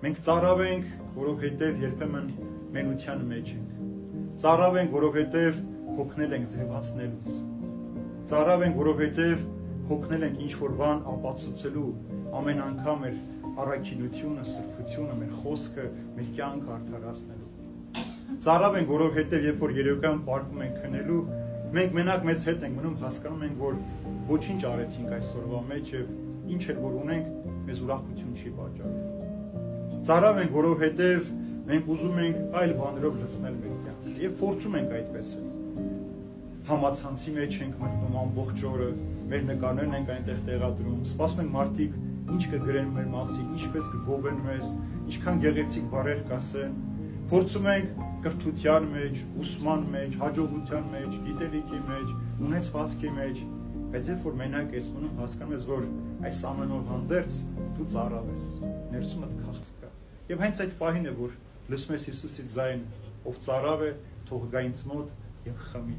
Մենք ծարավ ենք, որովհետև երբեմն մենության մեջ ենք։ Ծարավ ենք, որովհետև հոգնել ենք ձևացնելուց։ Ծարավ ենք, որովհետև հոգնել ենք ինչ-որ բան ապացուցելու, ամեն անգամ մեր առաքինությունը, սրբությունը, մեր խոսքը, մեր կյանքը արդարացնելու։ Ծարավ ենք, որովհետև երբ որ երեկոյան պարկում ենք քնելու, մենք մենակ մեզ հետ ենք մնում, հասկանում ենք, որ ոչինչ արեցինք այսօրվա մեջ եւ ինչ էլ որ ունենք, մեզ ուրախություն չի պատճառում։ Ծարավ ենք, որովհետև մենք ուզում ենք այլ բաներով լցնել մեր կյանքը եւ փորձում ենք այդպես։ Համացանցի մեջ ենք մտնում ամբողջ օրը, մեր նկարներն ենք այնտեղ տեղադրում, սպասում ենք մարդիկ ինչ կգրեն մեր մասին, ինչպես կգովեն մեզ, ինչքան գեղեցիկ բառեր կասեն։ Փորձում ենք կրթության մեջ, ուսման մեջ, հաջողության մեջ, գիտելիքի մեջ, ունեցվածքի մեջ, բայց երբ որ մենակ ես մնում, հասկանում ես, որ այս ամենով հանդերձ դու ծարավ ես, ներսումդ քաղց կա։ Եվ հենց այդ պահին է, որ լսում ես Հիսուսի ձայնը, ով ծարավ է, թող գա ինձ մոտ եւ խմի։